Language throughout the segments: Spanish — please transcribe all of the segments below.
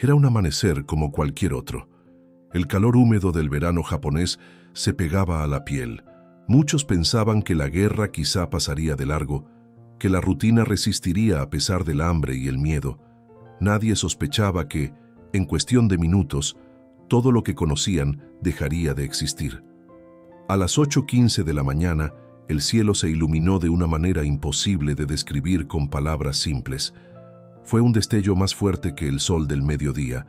Era un amanecer como cualquier otro. El calor húmedo del verano japonés se pegaba a la piel. Muchos pensaban que la guerra quizá pasaría de largo, que la rutina resistiría a pesar del hambre y el miedo. Nadie sospechaba que, en cuestión de minutos, todo lo que conocían dejaría de existir. A las 8:15 de la mañana, el cielo se iluminó de una manera imposible de describir con palabras simples. Fue un destello más fuerte que el sol del mediodía,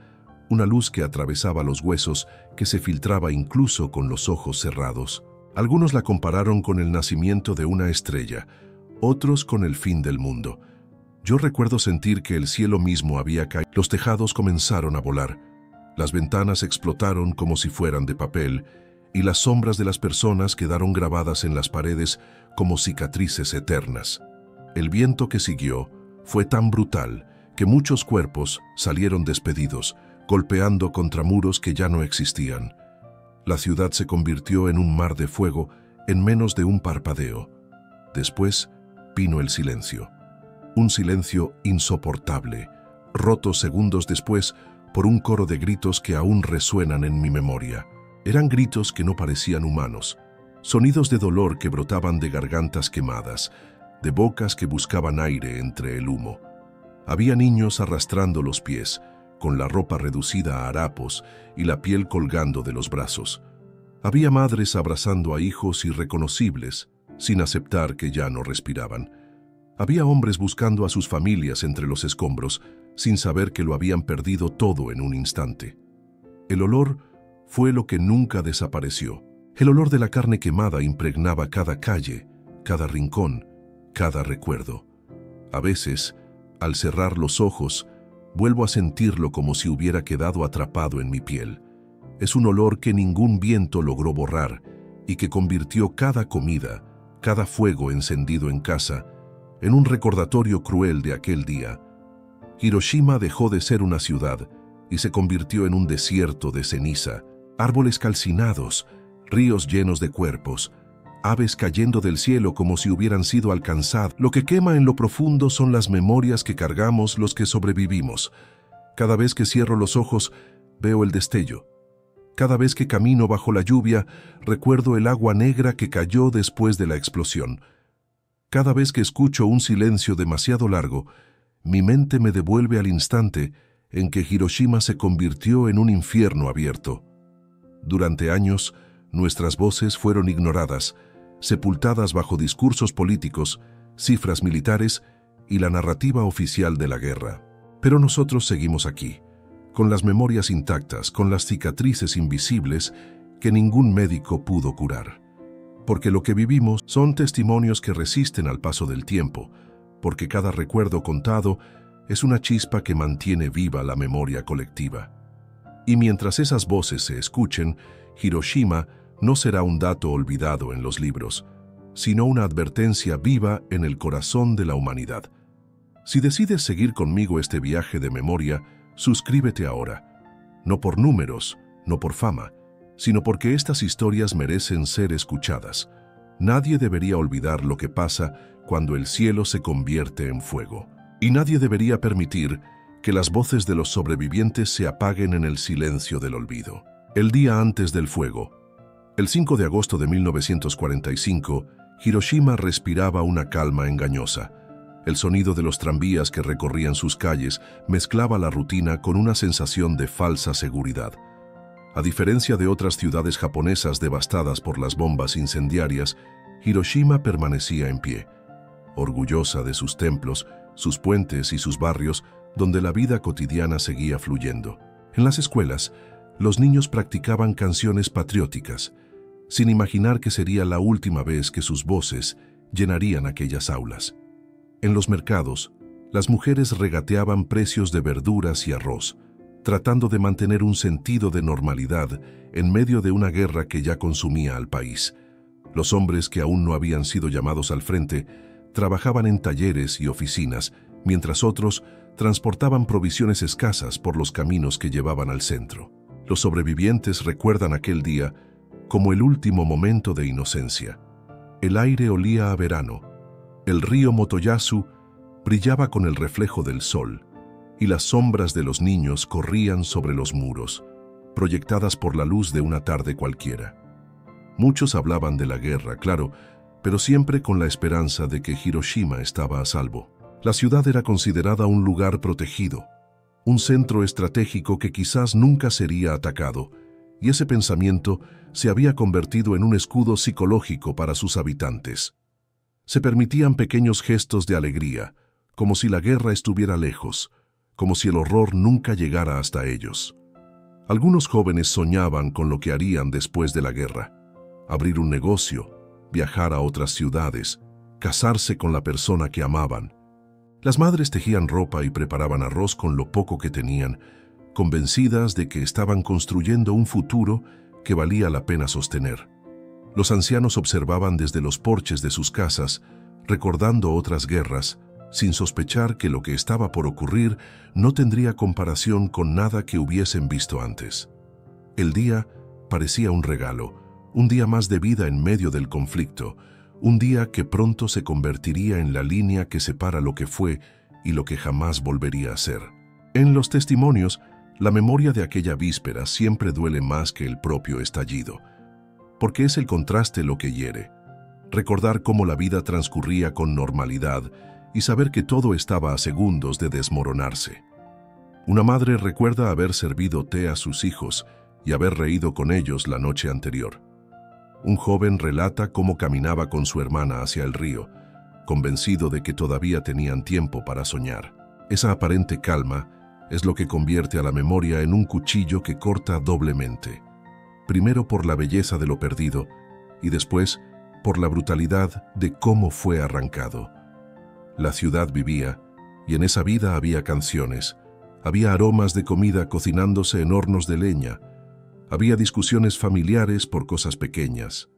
una luz que atravesaba los huesos, que se filtraba incluso con los ojos cerrados. Algunos la compararon con el nacimiento de una estrella, otros con el fin del mundo. Yo recuerdo sentir que el cielo mismo había caído. Los tejados comenzaron a volar, las ventanas explotaron como si fueran de papel, y las sombras de las personas quedaron grabadas en las paredes como cicatrices eternas. El viento que siguió fue tan brutal que muchos cuerpos salieron despedidos, golpeando contra muros que ya no existían. La ciudad se convirtió en un mar de fuego en menos de un parpadeo. Después vino el silencio. Un silencio insoportable, roto segundos después por un coro de gritos que aún resuenan en mi memoria. Eran gritos que no parecían humanos, sonidos de dolor que brotaban de gargantas quemadas, de bocas que buscaban aire entre el humo. Había niños arrastrando los pies, con la ropa reducida a harapos y la piel colgando de los brazos. Había madres abrazando a hijos irreconocibles, sin aceptar que ya no respiraban. Había hombres buscando a sus familias entre los escombros, sin saber que lo habían perdido todo en un instante. El olor fue lo que nunca desapareció. El olor de la carne quemada impregnaba cada calle, cada rincón, cada recuerdo. A veces, al cerrar los ojos, vuelvo a sentirlo como si hubiera quedado atrapado en mi piel. Es un olor que ningún viento logró borrar y que convirtió cada comida, cada fuego encendido en casa, en un recordatorio cruel de aquel día. Hiroshima dejó de ser una ciudad y se convirtió en un desierto de ceniza, árboles calcinados, ríos llenos de cuerpos, aves cayendo del cielo como si hubieran sido alcanzadas. Lo que quema en lo profundo son las memorias que cargamos los que sobrevivimos. Cada vez que cierro los ojos, veo el destello. Cada vez que camino bajo la lluvia, recuerdo el agua negra que cayó después de la explosión. Cada vez que escucho un silencio demasiado largo, mi mente me devuelve al instante en que Hiroshima se convirtió en un infierno abierto. Durante años, nuestras voces fueron ignoradas, sepultadas bajo discursos políticos, cifras militares y la narrativa oficial de la guerra. Pero nosotros seguimos aquí, con las memorias intactas, con las cicatrices invisibles que ningún médico pudo curar. Porque lo que vivimos son testimonios que resisten al paso del tiempo, porque cada recuerdo contado es una chispa que mantiene viva la memoria colectiva. Y mientras esas voces se escuchen, Hiroshima no será un dato olvidado en los libros, sino una advertencia viva en el corazón de la humanidad. Si decides seguir conmigo este viaje de memoria, suscríbete ahora. No por números, no por fama, sino porque estas historias merecen ser escuchadas. Nadie debería olvidar lo que pasa cuando el cielo se convierte en fuego. Y nadie debería permitir que las voces de los sobrevivientes se apaguen en el silencio del olvido. El día antes del fuego, el 5 de agosto de 1945, Hiroshima respiraba una calma engañosa. El sonido de los tranvías que recorrían sus calles mezclaba la rutina con una sensación de falsa seguridad. A diferencia de otras ciudades japonesas devastadas por las bombas incendiarias, Hiroshima permanecía en pie, orgullosa de sus templos, sus puentes y sus barrios, donde la vida cotidiana seguía fluyendo. En las escuelas, los niños practicaban canciones patrióticas, sin imaginar que sería la última vez que sus voces llenarían aquellas aulas. En los mercados, las mujeres regateaban precios de verduras y arroz, tratando de mantener un sentido de normalidad en medio de una guerra que ya consumía al país. Los hombres que aún no habían sido llamados al frente trabajaban en talleres y oficinas, mientras otros transportaban provisiones escasas por los caminos que llevaban al centro. Los sobrevivientes recuerdan aquel día como el último momento de inocencia. El aire olía a verano. El río Motoyasu brillaba con el reflejo del sol. y las sombras de los niños corrían sobre los muros, proyectadas por la luz de una tarde cualquiera. Muchos hablaban de la guerra, claro, pero siempre con la esperanza de que Hiroshima estaba a salvo. La ciudad era considerada un lugar protegido, un centro estratégico que quizás nunca sería atacado, y ese pensamiento se había convertido en un escudo psicológico para sus habitantes. Se permitían pequeños gestos de alegría, como si la guerra estuviera lejos, como si el horror nunca llegara hasta ellos. Algunos jóvenes soñaban con lo que harían después de la guerra: abrir un negocio, viajar a otras ciudades, casarse con la persona que amaban. Las madres tejían ropa y preparaban arroz con lo poco que tenían, convencidas de que estaban construyendo un futuro que valía la pena sostener. Los ancianos observaban desde los porches de sus casas, recordando otras guerras, sin sospechar que lo que estaba por ocurrir no tendría comparación con nada que hubiesen visto antes. El día parecía un regalo, un día más de vida en medio del conflicto, un día que pronto se convertiría en la línea que separa lo que fue y lo que jamás volvería a ser. En los testimonios, la memoria de aquella víspera siempre duele más que el propio estallido, porque es el contraste lo que hiere. Recordar cómo la vida transcurría con normalidad y saber que todo estaba a segundos de desmoronarse. Una madre recuerda haber servido té a sus hijos y haber reído con ellos la noche anterior. Un joven relata cómo caminaba con su hermana hacia el río, convencido de que todavía tenían tiempo para soñar. Esa aparente calma es lo que convierte a la memoria en un cuchillo que corta doblemente. Primero por la belleza de lo perdido y después por la brutalidad de cómo fue arrancado. La ciudad vivía, y en esa vida había canciones, había aromas de comida cocinándose en hornos de leña, había discusiones familiares por cosas pequeñas,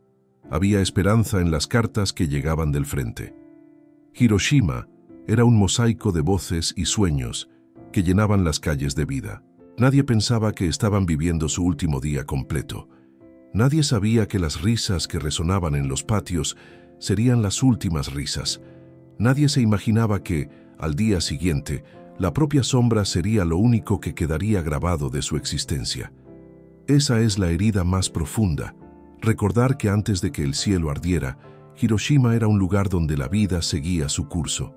había esperanza en las cartas que llegaban del frente. Hiroshima era un mosaico de voces y sueños que llenaban las calles de vida. Nadie pensaba que estaban viviendo su último día completo. Nadie sabía que las risas que resonaban en los patios serían las últimas risas. Nadie se imaginaba que, al día siguiente, la propia sombra sería lo único que quedaría grabado de su existencia. Esa es la herida más profunda, recordar que antes de que el cielo ardiera, Hiroshima era un lugar donde la vida seguía su curso,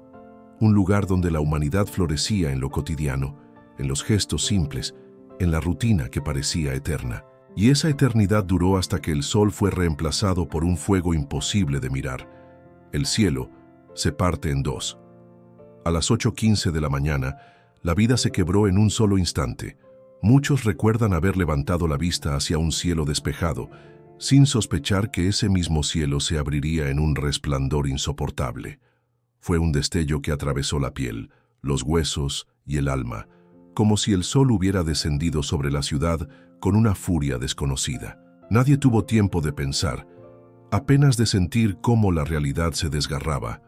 un lugar donde la humanidad florecía en lo cotidiano, en los gestos simples, en la rutina que parecía eterna. Y esa eternidad duró hasta que el sol fue reemplazado por un fuego imposible de mirar. El cielo se parte en dos. A las 8:15 de la mañana, la vida se quebró en un solo instante. Muchos recuerdan haber levantado la vista hacia un cielo despejado, sin sospechar que ese mismo cielo se abriría en un resplandor insoportable. Fue un destello que atravesó la piel, los huesos y el alma, como si el sol hubiera descendido sobre la ciudad con una furia desconocida. Nadie tuvo tiempo de pensar, apenas de sentir cómo la realidad se desgarraba.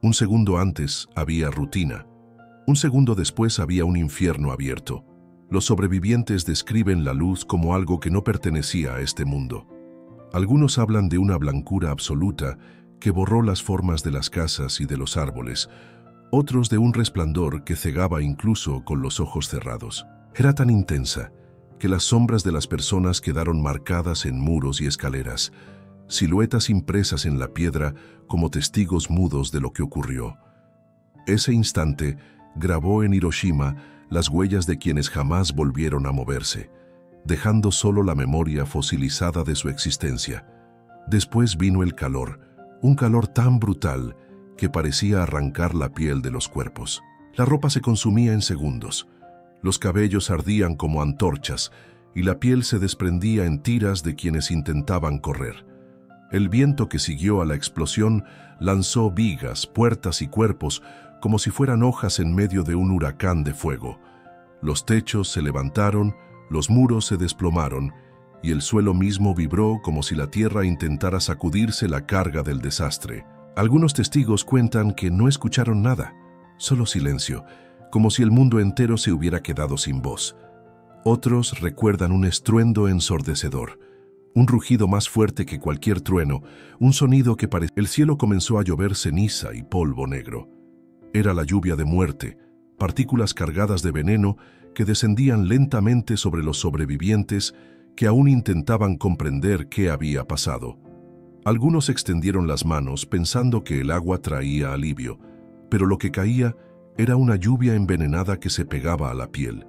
Un segundo antes había rutina. Un segundo después había un infierno abierto. Los sobrevivientes describen la luz como algo que no pertenecía a este mundo. Algunos hablan de una blancura absoluta que borró las formas de las casas y de los árboles, otros de un resplandor que cegaba incluso con los ojos cerrados. Era tan intensa que las sombras de las personas quedaron marcadas en muros y escaleras, siluetas impresas en la piedra como testigos mudos de lo que ocurrió. Ese instante grabó en Hiroshima las huellas de quienes jamás volvieron a moverse, dejando solo la memoria fosilizada de su existencia. Después vino el calor, un calor tan brutal que parecía arrancar la piel de los cuerpos. La ropa se consumía en segundos, los cabellos ardían como antorchas y la piel se desprendía en tiras de quienes intentaban correr. El viento que siguió a la explosión lanzó vigas, puertas y cuerpos como si fueran hojas en medio de un huracán de fuego. Los techos se levantaron, los muros se desplomaron y el suelo mismo vibró como si la tierra intentara sacudirse la carga del desastre. Algunos testigos cuentan que no escucharon nada, solo silencio, como si el mundo entero se hubiera quedado sin voz. Otros recuerdan un estruendo ensordecedor, un rugido más fuerte que cualquier trueno, un sonido que parecía... El cielo comenzó a llover ceniza y polvo negro. Era la lluvia de muerte, partículas cargadas de veneno que descendían lentamente sobre los sobrevivientes que aún intentaban comprender qué había pasado. Algunos extendieron las manos pensando que el agua traía alivio, pero lo que caía era una lluvia envenenada que se pegaba a la piel,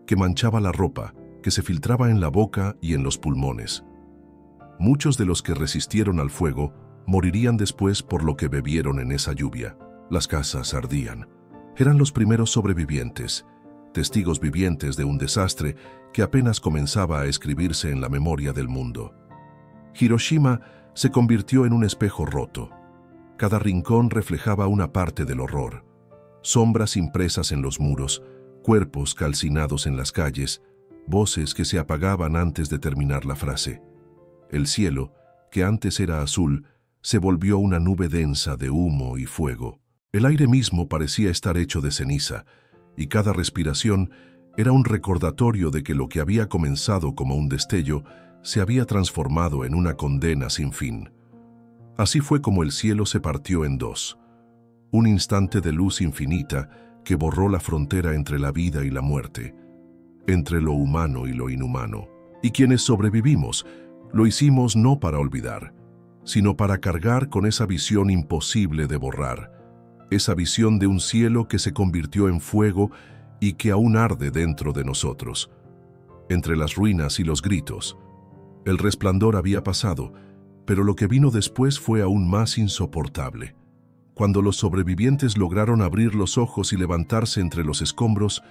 que manchaba la ropa, que se filtraba en la boca y en los pulmones. Muchos de los que resistieron al fuego morirían después por lo que bebieron en esa lluvia. Las casas ardían. Eran los primeros sobrevivientes, testigos vivientes de un desastre que apenas comenzaba a escribirse en la memoria del mundo. Hiroshima se convirtió en un espejo roto. Cada rincón reflejaba una parte del horror. Sombras impresas en los muros, cuerpos calcinados en las calles, voces que se apagaban antes de terminar la frase. El cielo, que antes era azul, se volvió una nube densa de humo y fuego. El aire mismo parecía estar hecho de ceniza, y cada respiración era un recordatorio de que lo que había comenzado como un destello se había transformado en una condena sin fin. Así fue como el cielo se partió en dos. Un instante de luz infinita que borró la frontera entre la vida y la muerte, entre lo humano y lo inhumano. Y quienes sobrevivimos, lo hicimos no para olvidar, sino para cargar con esa visión imposible de borrar, esa visión de un cielo que se convirtió en fuego y que aún arde dentro de nosotros. Entre las ruinas y los gritos, el resplandor había pasado, pero lo que vino después fue aún más insoportable. Cuando los sobrevivientes lograron abrir los ojos y levantarse entre los escombros,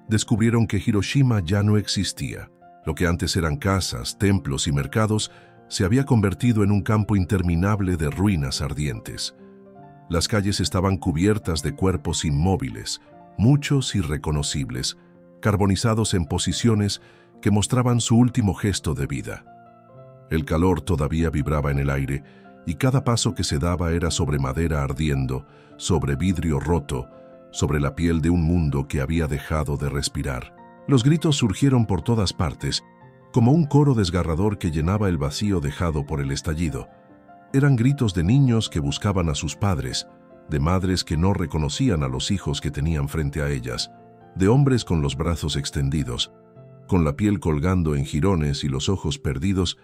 descubrieron que Hiroshima ya no existía. Lo que antes eran casas, templos y mercados se había convertido en un campo interminable de ruinas ardientes. Las calles estaban cubiertas de cuerpos inmóviles, muchos irreconocibles, carbonizados en posiciones que mostraban su último gesto de vida. El calor todavía vibraba en el aire y cada paso que se daba era sobre madera ardiendo, sobre vidrio roto, sobre la piel de un mundo que había dejado de respirar. Los gritos surgieron por todas partes, como un coro desgarrador que llenaba el vacío dejado por el estallido. Eran gritos de niños que buscaban a sus padres, de madres que no reconocían a los hijos que tenían frente a ellas, de hombres con los brazos extendidos, con la piel colgando en jirones y los ojos perdidos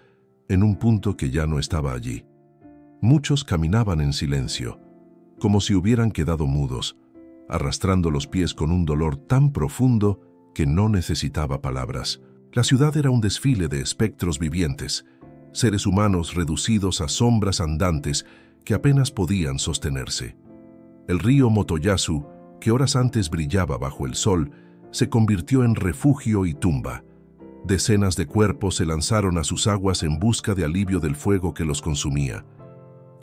en un punto que ya no estaba allí. Muchos caminaban en silencio, como si hubieran quedado mudos, arrastrando los pies con un dolor tan profundo que no necesitaba palabras. La ciudad era un desfile de espectros vivientes, seres humanos reducidos a sombras andantes que apenas podían sostenerse. El río Motoyasu, que horas antes brillaba bajo el sol, se convirtió en refugio y tumba. Decenas de cuerpos se lanzaron a sus aguas en busca de alivio del fuego que los consumía.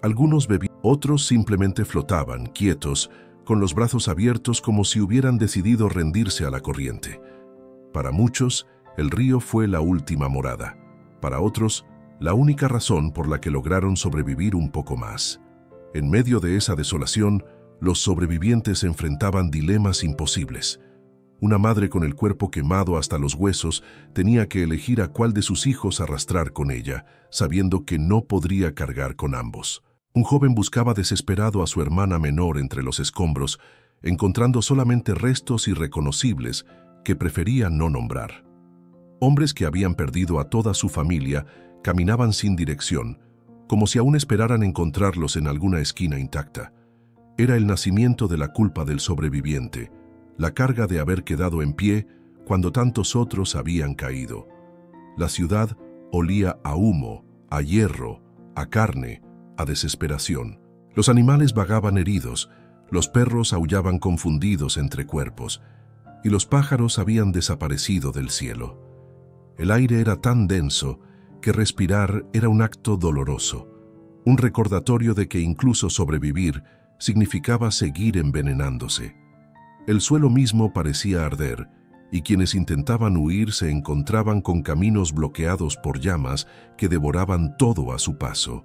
Algunos bebían, otros simplemente flotaban, quietos, con los brazos abiertos como si hubieran decidido rendirse a la corriente. Para muchos, el río fue la última morada. Para otros, la única razón por la que lograron sobrevivir un poco más. En medio de esa desolación, los sobrevivientes enfrentaban dilemas imposibles. Una madre con el cuerpo quemado hasta los huesos tenía que elegir a cuál de sus hijos arrastrar con ella, sabiendo que no podría cargar con ambos. Un joven buscaba desesperado a su hermana menor entre los escombros, encontrando solamente restos irreconocibles que prefería no nombrar. Hombres que habían perdido a toda su familia caminaban sin dirección, como si aún esperaran encontrarlos en alguna esquina intacta. Era el nacimiento de la culpa del sobreviviente, la carga de haber quedado en pie cuando tantos otros habían caído. La ciudad olía a humo, a hierro, a carne, a desesperación. Los animales vagaban heridos, los perros aullaban confundidos entre cuerpos, y los pájaros habían desaparecido del cielo. El aire era tan denso que respirar era un acto doloroso, un recordatorio de que incluso sobrevivir significaba seguir envenenándose. El suelo mismo parecía arder, y quienes intentaban huir se encontraban con caminos bloqueados por llamas que devoraban todo a su paso.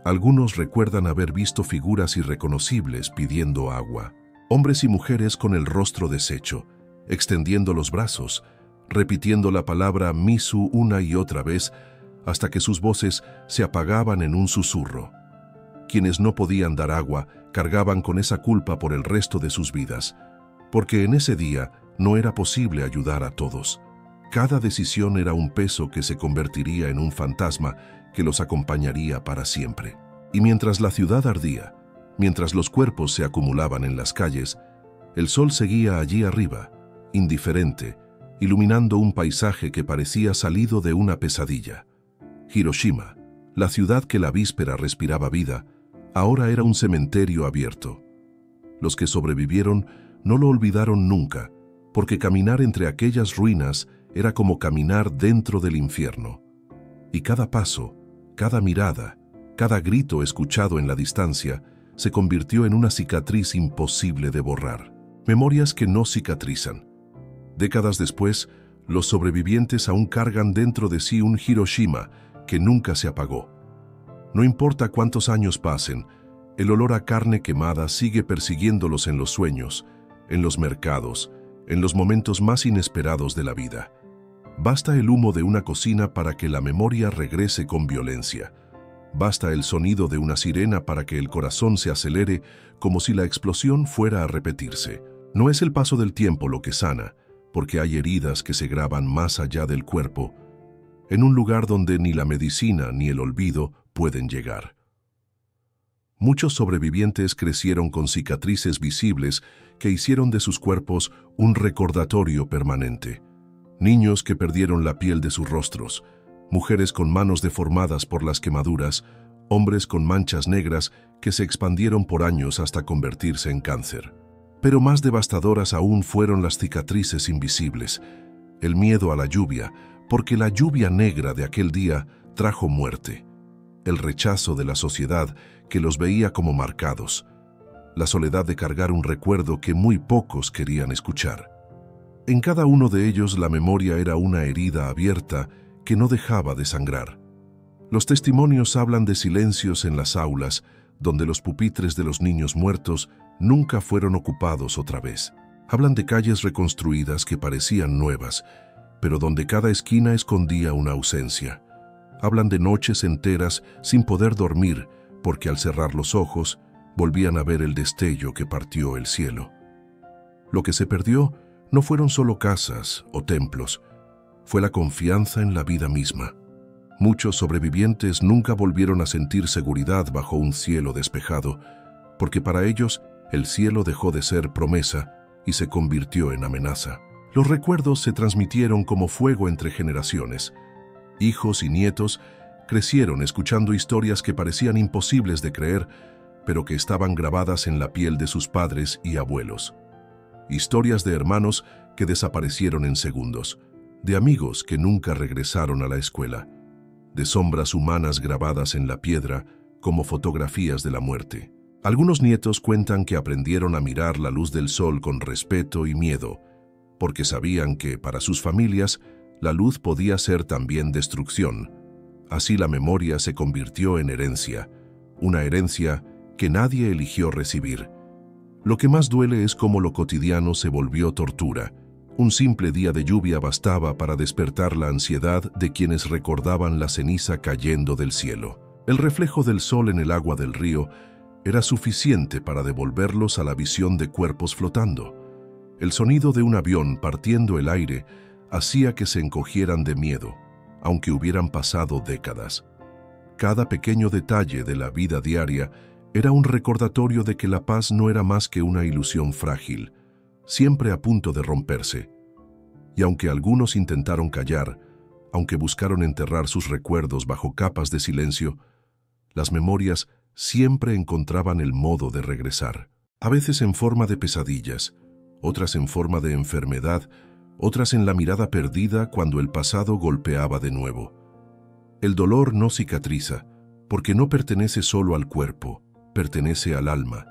Algunos recuerdan haber visto figuras irreconocibles pidiendo agua, hombres y mujeres con el rostro deshecho, extendiendo los brazos, repitiendo la palabra Misu una y otra vez hasta que sus voces se apagaban en un susurro. Quienes no podían dar agua cargaban con esa culpa por el resto de sus vidas. porque en ese día no era posible ayudar a todos. Cada decisión era un peso que se convertiría en un fantasma que los acompañaría para siempre. Y mientras la ciudad ardía, mientras los cuerpos se acumulaban en las calles, el sol seguía allí arriba, indiferente, iluminando un paisaje que parecía salido de una pesadilla. Hiroshima, la ciudad que la víspera respiraba vida, ahora era un cementerio abierto. Los que sobrevivieron no lo olvidaron nunca, porque caminar entre aquellas ruinas era como caminar dentro del infierno. Y cada paso, cada mirada, cada grito escuchado en la distancia se convirtió en una cicatriz imposible de borrar. Memorias que no cicatrizan. Décadas después, los sobrevivientes aún cargan dentro de sí un Hiroshima que nunca se apagó. No importa cuántos años pasen, el olor a carne quemada sigue persiguiéndolos en los sueños, en los mercados, en los momentos más inesperados de la vida. Basta el humo de una cocina para que la memoria regrese con violencia. Basta el sonido de una sirena para que el corazón se acelere como si la explosión fuera a repetirse. No es el paso del tiempo lo que sana, porque hay heridas que se graban más allá del cuerpo, en un lugar donde ni la medicina ni el olvido pueden llegar. Muchos sobrevivientes crecieron con cicatrices visibles que hicieron de sus cuerpos un recordatorio permanente. Niños que perdieron la piel de sus rostros, mujeres con manos deformadas por las quemaduras, hombres con manchas negras que se expandieron por años hasta convertirse en cáncer. Pero más devastadoras aún fueron las cicatrices invisibles, el miedo a la lluvia, porque la lluvia negra de aquel día trajo muerte, el rechazo de la sociedad que los veía como marcados, la soledad de cargar un recuerdo que muy pocos querían escuchar. En cada uno de ellos la memoria era una herida abierta que no dejaba de sangrar. Los testimonios hablan de silencios en las aulas, donde los pupitres de los niños muertos nunca fueron ocupados otra vez. Hablan de calles reconstruidas que parecían nuevas, pero donde cada esquina escondía una ausencia. Hablan de noches enteras sin poder dormir, porque al cerrar los ojos volvían a ver el destello que partió el cielo. Lo que se perdió no fueron solo casas o templos, fue la confianza en la vida misma. Muchos sobrevivientes nunca volvieron a sentir seguridad bajo un cielo despejado, porque para ellos el cielo dejó de ser promesa y se convirtió en amenaza. Los recuerdos se transmitieron como fuego entre generaciones. Hijos y nietos crecieron escuchando historias que parecían imposibles de creer, pero que estaban grabadas en la piel de sus padres y abuelos. Historias de hermanos que desaparecieron en segundos, de amigos que nunca regresaron a la escuela, de sombras humanas grabadas en la piedra como fotografías de la muerte. Algunos nietos cuentan que aprendieron a mirar la luz del sol con respeto y miedo, porque sabían que, para sus familias, la luz podía ser también destrucción. Así la memoria se convirtió en herencia, una herencia que nadie eligió recibir. Lo que más duele es cómo lo cotidiano se volvió tortura. Un simple día de lluvia bastaba para despertar la ansiedad de quienes recordaban la ceniza cayendo del cielo. El reflejo del sol en el agua del río era suficiente para devolverlos a la visión de cuerpos flotando. El sonido de un avión partiendo el aire hacía que se encogieran de miedo, aunque hubieran pasado décadas. Cada pequeño detalle de la vida diaria era un recordatorio de que la paz no era más que una ilusión frágil, siempre a punto de romperse. Y aunque algunos intentaron callar, aunque buscaron enterrar sus recuerdos bajo capas de silencio, las memorias siempre encontraban el modo de regresar. A veces en forma de pesadillas, otras en forma de enfermedad, otras en la mirada perdida cuando el pasado golpeaba de nuevo. El dolor no cicatriza, porque no pertenece solo al cuerpo, pertenece al alma,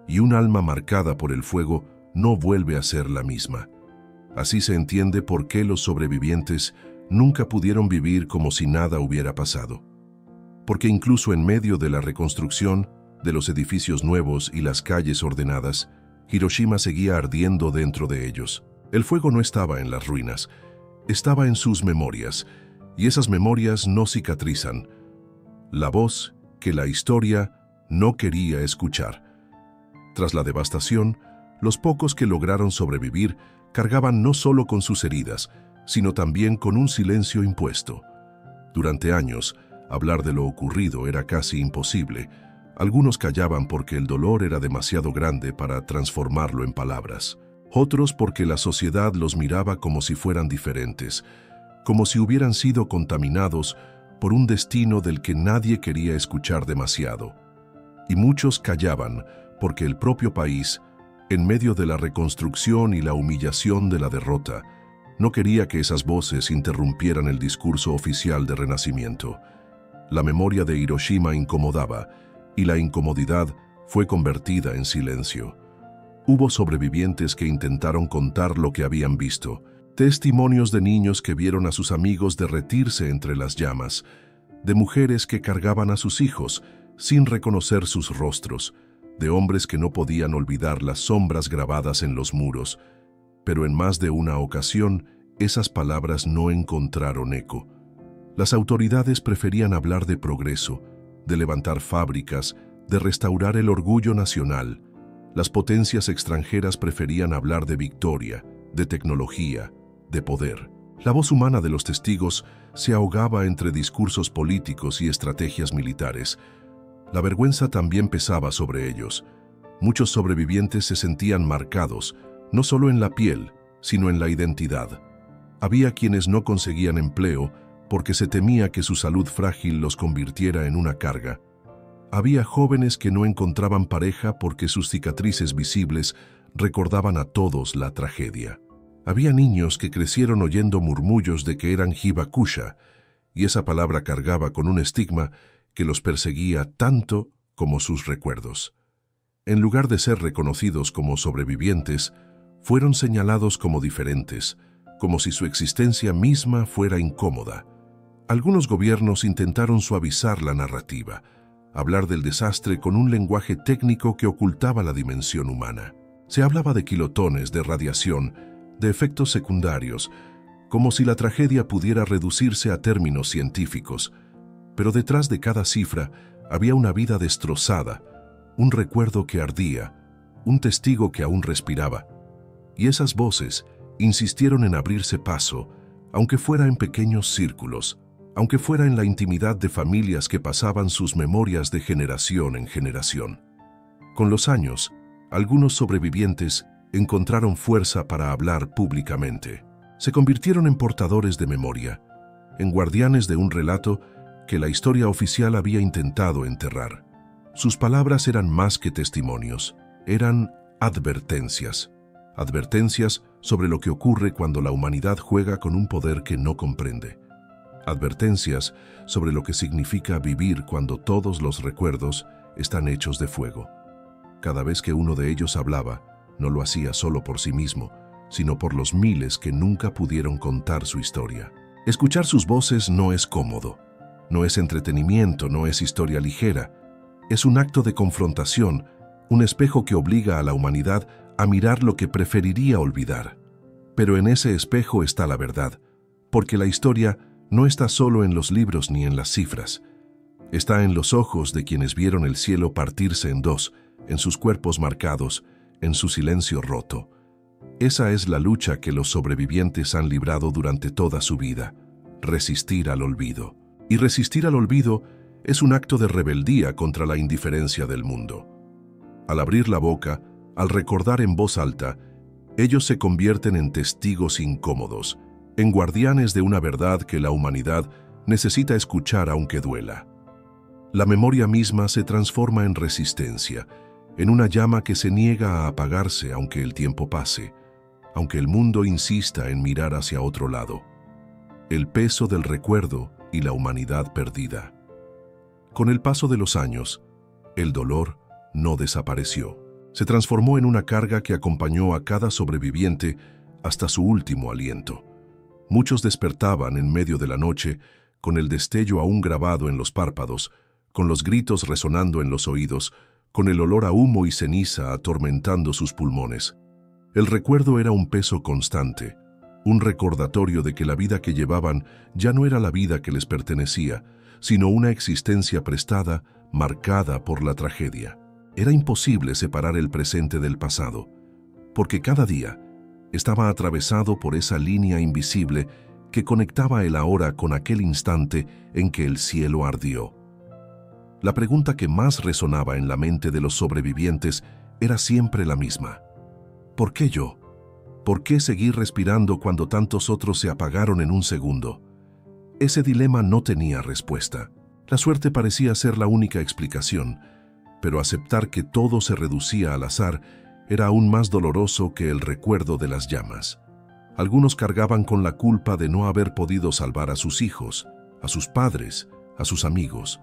y un alma marcada por el fuego no vuelve a ser la misma. Así se entiende por qué los sobrevivientes nunca pudieron vivir como si nada hubiera pasado. Porque incluso en medio de la reconstrucción, de los edificios nuevos y las calles ordenadas, Hiroshima seguía ardiendo dentro de ellos. El fuego no estaba en las ruinas, estaba en sus memorias, y esas memorias no cicatrizan. La voz que la historia no quería escuchar. Tras la devastación, Los pocos que lograron sobrevivir cargaban no solo con sus heridas, sino también con un silencio impuesto. Durante años, hablar de lo ocurrido era casi imposible. Algunos callaban porque el dolor era demasiado grande para transformarlo en palabras. Otros porque la sociedad los miraba como si fueran diferentes, como si hubieran sido contaminados por un destino del que nadie quería escuchar demasiado. Y muchos callaban porque el propio país, en medio de la reconstrucción y la humillación de la derrota, no quería que esas voces interrumpieran el discurso oficial de renacimiento. La memoria de Hiroshima incomodaba, y la incomodidad fue convertida en silencio. Hubo sobrevivientes que intentaron contar lo que habían visto, testimonios de niños que vieron a sus amigos derretirse entre las llamas, de mujeres que cargaban a sus hijos sin reconocer sus rostros, de hombres que no podían olvidar las sombras grabadas en los muros. Pero en más de una ocasión, esas palabras no encontraron eco. Las autoridades preferían hablar de progreso, de levantar fábricas, de restaurar el orgullo nacional. Las potencias extranjeras preferían hablar de victoria, de tecnología, de poder. La voz humana de los testigos se ahogaba entre discursos políticos y estrategias militares. La vergüenza también pesaba sobre ellos. Muchos sobrevivientes se sentían marcados, no solo en la piel, sino en la identidad. Había quienes no conseguían empleo porque se temía que su salud frágil los convirtiera en una carga. Había jóvenes que no encontraban pareja porque sus cicatrices visibles recordaban a todos la tragedia. Había niños que crecieron oyendo murmullos de que eran hibakusha, y esa palabra cargaba con un estigma que los perseguía tanto como sus recuerdos. En lugar de ser reconocidos como sobrevivientes, fueron señalados como diferentes, como si su existencia misma fuera incómoda. Algunos gobiernos intentaron suavizar la narrativa, hablar del desastre con un lenguaje técnico que ocultaba la dimensión humana. Se hablaba de kilotones de radiación, de efectos secundarios, como si la tragedia pudiera reducirse a términos científicos. Pero detrás de cada cifra había una vida destrozada, un recuerdo que ardía, un testigo que aún respiraba. Y esas voces insistieron en abrirse paso, aunque fuera en pequeños círculos, aunque fuera en la intimidad de familias que pasaban sus memorias de generación en generación. Con los años, algunos sobrevivientes encontraron fuerza para hablar públicamente. Se convirtieron en portadores de memoria, en guardianes de un relato que la historia oficial había intentado enterrar. Sus palabras eran más que testimonios, eran advertencias. Advertencias sobre lo que ocurre cuando la humanidad juega con un poder que no comprende. Advertencias sobre lo que significa vivir cuando todos los recuerdos están hechos de fuego. Cada vez que uno de ellos hablaba, no lo hacía solo por sí mismo, sino por los miles que nunca pudieron contar su historia. Escuchar sus voces no es cómodo, no es entretenimiento, no es historia ligera. Es un acto de confrontación, un espejo que obliga a la humanidad a mirar lo que preferiría olvidar. Pero en ese espejo está la verdad, porque la historia no está solo en los libros ni en las cifras. Está en los ojos de quienes vieron el cielo partirse en dos, en sus cuerpos marcados, en su silencio roto. Esa es la lucha que los sobrevivientes han librado durante toda su vida, resistir al olvido. Y resistir al olvido es un acto de rebeldía contra la indiferencia del mundo. Al abrir la boca, al recordar en voz alta, ellos se convierten en testigos incómodos, en guardianes de una verdad que la humanidad necesita escuchar aunque duela. La memoria misma se transforma en resistencia, en una llama que se niega a apagarse aunque el tiempo pase, aunque el mundo insista en mirar hacia otro lado. El peso del recuerdo y la humanidad perdida. Con el paso de los años, el dolor no desapareció. Se transformó en una carga que acompañó a cada sobreviviente hasta su último aliento. Muchos despertaban en medio de la noche, con el destello aún grabado en los párpados, con los gritos resonando en los oídos, con el olor a humo y ceniza atormentando sus pulmones. El recuerdo era un peso constante, un recordatorio de que la vida que llevaban ya no era la vida que les pertenecía, sino una existencia prestada, marcada por la tragedia. Era imposible separar el presente del pasado. porque cada día estaba atravesado por esa línea invisible que conectaba el ahora con aquel instante en que el cielo ardió. La pregunta que más resonaba en la mente de los sobrevivientes era siempre la misma. ¿Por qué yo? ¿Por qué seguir respirando cuando tantos otros se apagaron en un segundo? Ese dilema no tenía respuesta. La suerte parecía ser la única explicación, pero aceptar que todo se reducía al azar era aún más doloroso que el recuerdo de las llamas. Algunos cargaban con la culpa de no haber podido salvar a sus hijos, a sus padres, a sus amigos.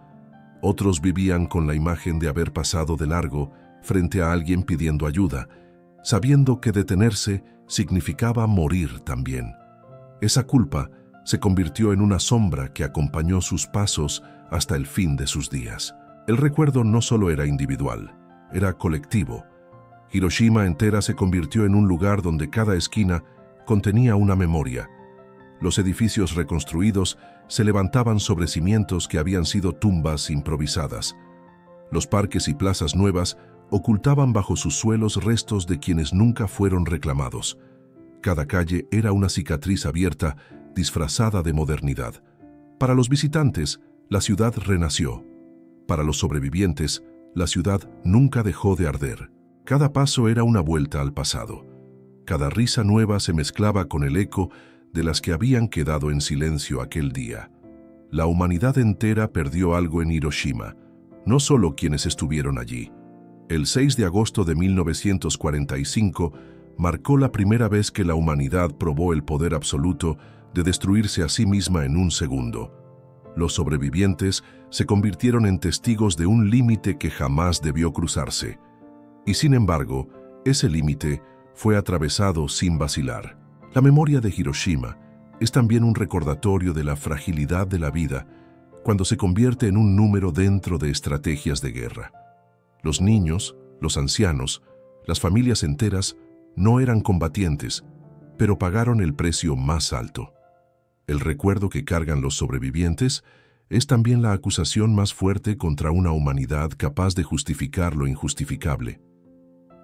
Otros vivían con la imagen de haber pasado de largo frente a alguien pidiendo ayuda, sabiendo que detenerse significaba morir también. Esa culpa se convirtió en una sombra que acompañó sus pasos hasta el fin de sus días. El recuerdo no solo era individual, era colectivo. Hiroshima entera se convirtió en un lugar donde cada esquina contenía una memoria. Los edificios reconstruidos se levantaban sobre cimientos que habían sido tumbas improvisadas. Los parques y plazas nuevas ocultaban bajo sus suelos restos de quienes nunca fueron reclamados. Cada calle era una cicatriz abierta, disfrazada de modernidad. Para los visitantes, la ciudad renació. Para los sobrevivientes, la ciudad nunca dejó de arder. Cada paso era una vuelta al pasado. Cada risa nueva se mezclaba con el eco de las que habían quedado en silencio aquel día. La humanidad entera perdió algo en Hiroshima, no solo quienes estuvieron allí. El 6 de agosto de 1945 marcó la primera vez que la humanidad probó el poder absoluto de destruirse a sí misma en un segundo. Los sobrevivientes se convirtieron en testigos de un límite que jamás debió cruzarse. Y sin embargo, ese límite fue atravesado sin vacilar. La memoria de Hiroshima es también un recordatorio de la fragilidad de la vida cuando se convierte en un número dentro de estrategias de guerra. Los niños, los ancianos, las familias enteras no eran combatientes, pero pagaron el precio más alto. El recuerdo que cargan los sobrevivientes es también la acusación más fuerte contra una humanidad capaz de justificar lo injustificable.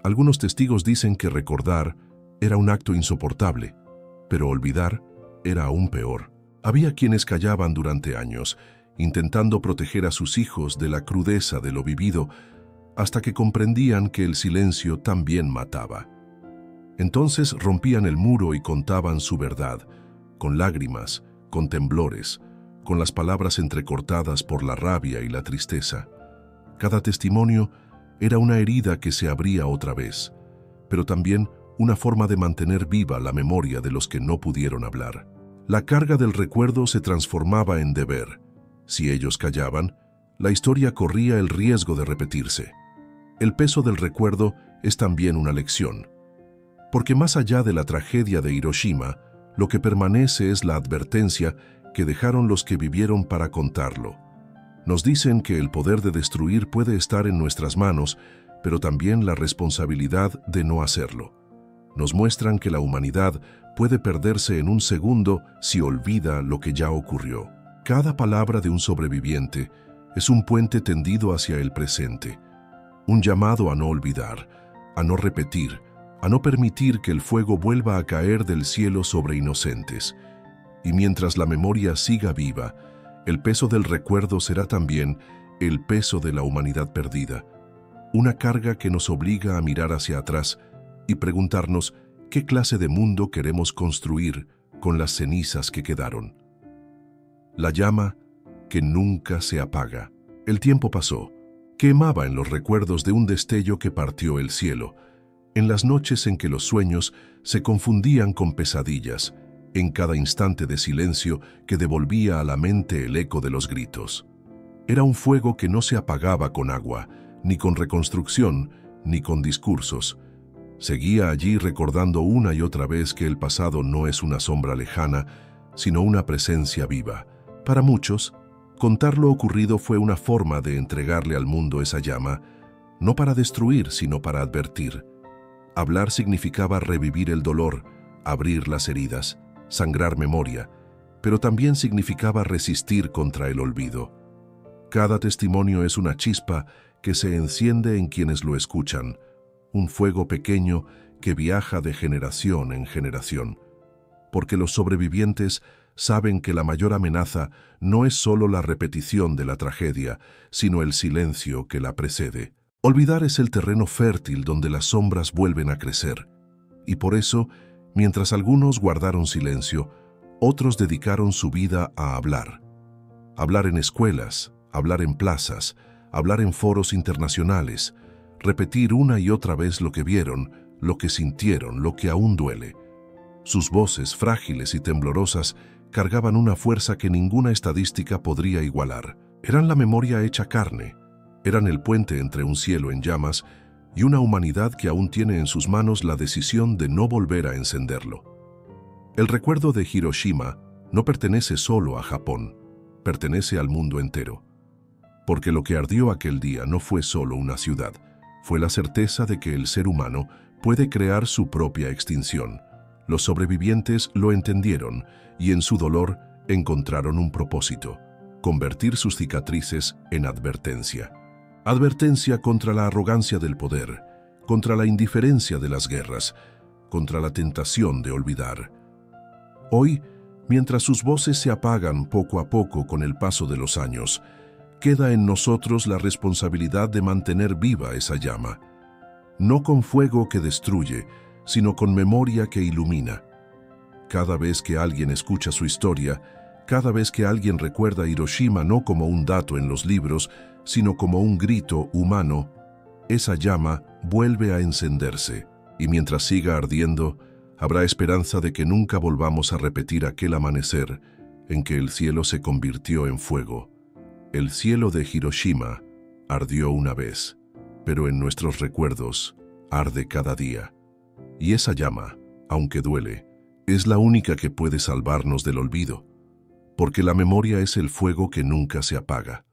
Algunos testigos dicen que recordar era un acto insoportable, pero olvidar era aún peor. Había quienes callaban durante años, intentando proteger a sus hijos de la crudeza de lo vivido, hasta que comprendían que el silencio también mataba. Entonces rompían el muro y contaban su verdad, con lágrimas, con temblores, con las palabras entrecortadas por la rabia y la tristeza. Cada testimonio era una herida que se abría otra vez, pero también una forma de mantener viva la memoria de los que no pudieron hablar. La carga del recuerdo se transformaba en deber. Si ellos callaban, la historia corría el riesgo de repetirse. El peso del recuerdo es también una lección, porque más allá de la tragedia de Hiroshima, lo que permanece es la advertencia que dejaron los que vivieron para contarlo. Nos dicen que el poder de destruir puede estar en nuestras manos, pero también la responsabilidad de no hacerlo. Nos muestran que la humanidad puede perderse en un segundo si olvida lo que ya ocurrió. Cada palabra de un sobreviviente es un puente tendido hacia el presente, un llamado a no olvidar, a no repetir, a no permitir que el fuego vuelva a caer del cielo sobre inocentes. Y mientras la memoria siga viva, el peso del recuerdo será también el peso de la humanidad perdida, una carga que nos obliga a mirar hacia atrás y preguntarnos qué clase de mundo queremos construir con las cenizas que quedaron. La llama que nunca se apaga. El tiempo pasó, quemaba en los recuerdos de un destello que partió el cielo, en las noches en que los sueños se confundían con pesadillas, en cada instante de silencio que devolvía a la mente el eco de los gritos. Era un fuego que no se apagaba con agua, ni con reconstrucción, ni con discursos. Seguía allí recordando una y otra vez que el pasado no es una sombra lejana, sino una presencia viva. Para muchos, contar lo ocurrido fue una forma de entregarle al mundo esa llama, no para destruir, sino para advertir. Hablar significaba revivir el dolor, abrir las heridas, sangrar memoria, pero también significaba resistir contra el olvido. Cada testimonio es una chispa que se enciende en quienes lo escuchan, un fuego pequeño que viaja de generación en generación, porque los sobrevivientes saben que la mayor amenaza no es solo la repetición de la tragedia, sino el silencio que la precede. Olvidar es el terreno fértil donde las sombras vuelven a crecer, y por eso, mientras algunos guardaron silencio, otros dedicaron su vida a hablar. Hablar en escuelas, hablar en plazas, hablar en foros internacionales, repetir una y otra vez lo que vieron, lo que sintieron, lo que aún duele. Sus voces, frágiles y temblorosas, cargaban una fuerza que ninguna estadística podría igualar. Eran la memoria hecha carne, eran el puente entre un cielo en llamas y una humanidad que aún tiene en sus manos la decisión de no volver a encenderlo. El recuerdo de Hiroshima no pertenece solo a Japón, pertenece al mundo entero. Porque lo que ardió aquel día no fue solo una ciudad, fue la certeza de que el ser humano puede crear su propia extinción. Los sobrevivientes lo entendieron y en su dolor encontraron un propósito: convertir sus cicatrices en advertencia. Advertencia contra la arrogancia del poder, contra la indiferencia de las guerras, contra la tentación de olvidar. Hoy, mientras sus voces se apagan poco a poco con el paso de los años, queda en nosotros la responsabilidad de mantener viva esa llama, no con fuego que destruye, sino con memoria que ilumina. Cada vez que alguien escucha su historia, cada vez que alguien recuerda Hiroshima no como un dato en los libros, sino como un grito humano, esa llama vuelve a encenderse, y mientras siga ardiendo, habrá esperanza de que nunca volvamos a repetir aquel amanecer en que el cielo se convirtió en fuego. El cielo de Hiroshima ardió una vez, pero en nuestros recuerdos arde cada día. Y esa llama, aunque duele, es la única que puede salvarnos del olvido, porque la memoria es el fuego que nunca se apaga.